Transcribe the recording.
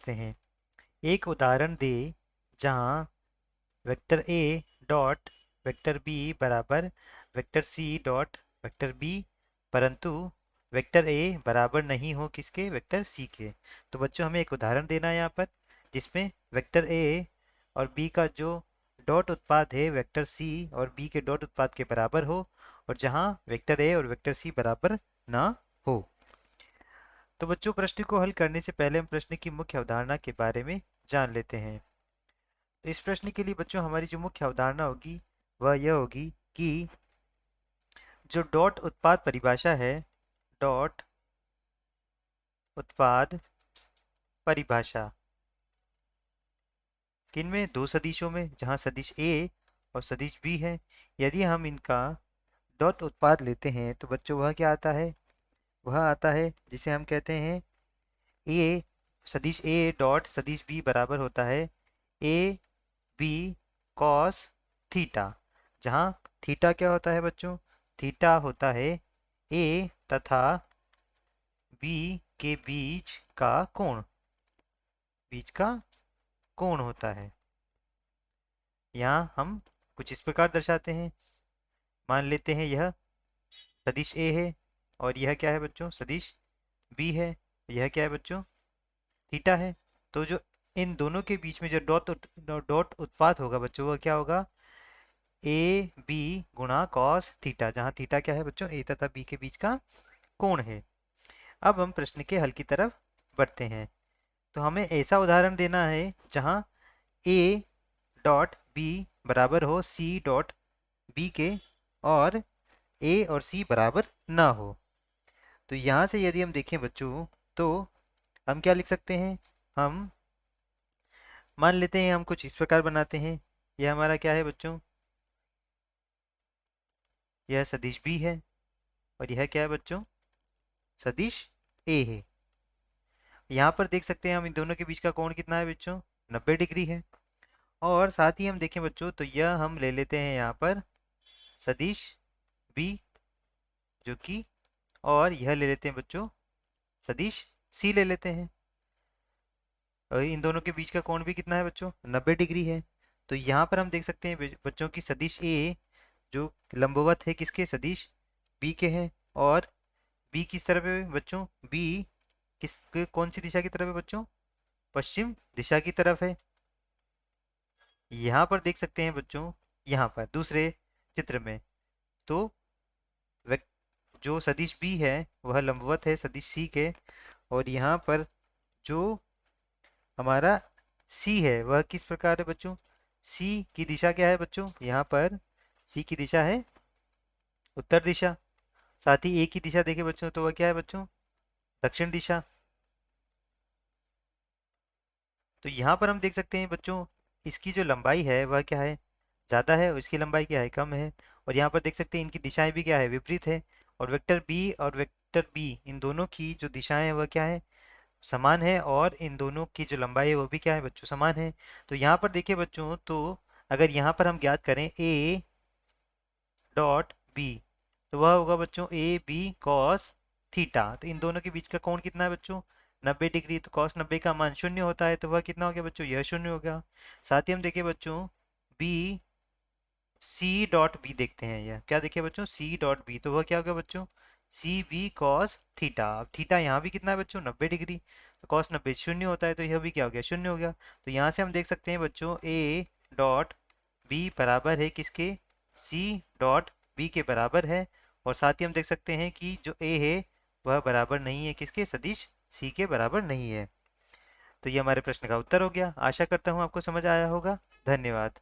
समझते हैं। एक उदाहरण दे जहाँ vector A dot vector B बराबर vector C dot vector B, परंतु वेक्टर ए बराबर नहीं हो किसके, वेक्टर सी के। तो बच्चों हमें एक उदाहरण देना है यहाँ पर जिसमें वेक्टर ए और बी का जो डॉट उत्पाद है वेक्टर सी और बी के डॉट उत्पाद के बराबर हो, और जहाँ वेक्टर ए और वेक्टर सी बराबर ना हो। तो बच्चों प्रश्न को हल करने से पहले हम प्रश्न की मुख्य अवधारणा के बारे में जान लेते हैं। तो इस प्रश्न के लिए बच्चों हमारी जो मुख्य अवधारणा होगी वह यह होगी कि जो डॉट उत्पाद परिभाषा है, डॉट उत्पाद परिभाषा किनमें, दो सदिशों में, जहां सदिश ए और सदिश बी है। यदि हम इनका डॉट उत्पाद लेते हैं तो बच्चों वह क्या आता है, वह आता है जिसे हम कहते हैं ए, सदिश ए डॉट सदिश बी बराबर होता है ए बी कॉस थीटा, जहाँ थीटा क्या होता है बच्चों, थीटा होता है ए तथा बी के बीच का कोण होता है। यहाँ हम कुछ इस प्रकार दर्शाते हैं, मान लेते हैं यह सदिश ए है और यह क्या है बच्चों, सदिश बी है। यह क्या है बच्चों, थीटा है। तो जो इन दोनों के बीच में जो डॉट उत्पाद होगा बच्चों वह क्या होगा, ए बी गुणा कॉस थीटा, जहाँ थीटा क्या है बच्चों, ए तथा बी के बीच का कोण है। अब हम प्रश्न के हल की तरफ बढ़ते हैं। तो हमें ऐसा उदाहरण देना है जहाँ ए डॉट बी बराबर हो सी डॉट बी के और ए और सी बराबर ना हो। तो यहाँ से यदि हम देखें बच्चों तो हम क्या लिख सकते हैं, हम मान लेते हैं, हम कुछ इस प्रकार बनाते हैं। यह हमारा क्या है बच्चों, यह सदिश बी है और यह क्या है बच्चों, सदिश ए है। यहाँ पर देख सकते हैं हम इन दोनों के बीच का कोण कितना है बच्चों, 90 डिग्री है। और साथ ही हम देखें बच्चों तो यह हम ले लेते हैं यहाँ पर सदिश बी जो कि, और यह ले लेते हैं बच्चों सदिश सी ले लेते हैं। और इन दोनों के बीच का कोण भी कितना है बच्चों, 90 डिग्री है। तो यहाँ पर हम देख सकते हैं बच्चों की सदिश ए जो लंबवत है किसके, सदिश बी के हैं, और बी किस तरफ है बच्चों, बी कौन सी दिशा की तरफ है बच्चों, पश्चिम दिशा की तरफ है। यहाँ पर देख सकते हैं बच्चों, यहाँ पर दूसरे चित्र में तो जो सदिश बी है वह लंबवत है सदिश सी के, और यहाँ पर जो हमारा सी है वह किस प्रकार है बच्चों, सी की दिशा क्या है बच्चों, यहाँ पर सी की दिशा है उत्तर दिशा। साथ ही ए की दिशा देखें बच्चों तो वह क्या है बच्चों, दक्षिण दिशा। तो यहाँ पर हम देख सकते हैं बच्चों इसकी जो लंबाई है वह क्या है, ज़्यादा है, और इसकी लंबाई क्या है, कम है। और यहाँ पर देख सकते हैं इनकी दिशाएं भी क्या है, विपरीत है। और वेक्टर बी इन दोनों की जो दिशाएं हैं वह क्या है, समान है, और इन दोनों की जो लंबाई है वो भी क्या है बच्चों, समान है। तो यहाँ पर देखिए बच्चों, तो अगर यहाँ पर हम ज्ञात करें ए डॉट बी तो वह होगा बच्चों ए बी कॉस थीटा। तो इन दोनों के बीच का कोण कितना है बच्चों, 90 डिग्री। तो कॉस 90 का मान शून्य होता है, तो वह कितना हो गया बच्चों, यह शून्य हो गया। साथ ही हम देखिए बच्चों बी सी डॉट बी देखते हैं, यह क्या देखिए बच्चों, सी डॉट बी, तो वह क्या होगा बच्चों, सी बी कॉस थीटा। अब थीटा यहाँ भी कितना है बच्चों, 90 डिग्री, तो कॉस 90 शून्य होता है, तो यह भी क्या हो गया, शून्य हो गया। तो यहाँ से हम देख सकते हैं बच्चों ए डॉट बी बराबर है किसके, सी डॉट बी के बराबर है। और साथ ही हम देख सकते हैं कि जो ए है वह बराबर नहीं है किसके, सदिश सी के बराबर नहीं है। तो ये हमारे प्रश्न का उत्तर हो गया। आशा करता हूँ आपको समझ आया होगा। धन्यवाद।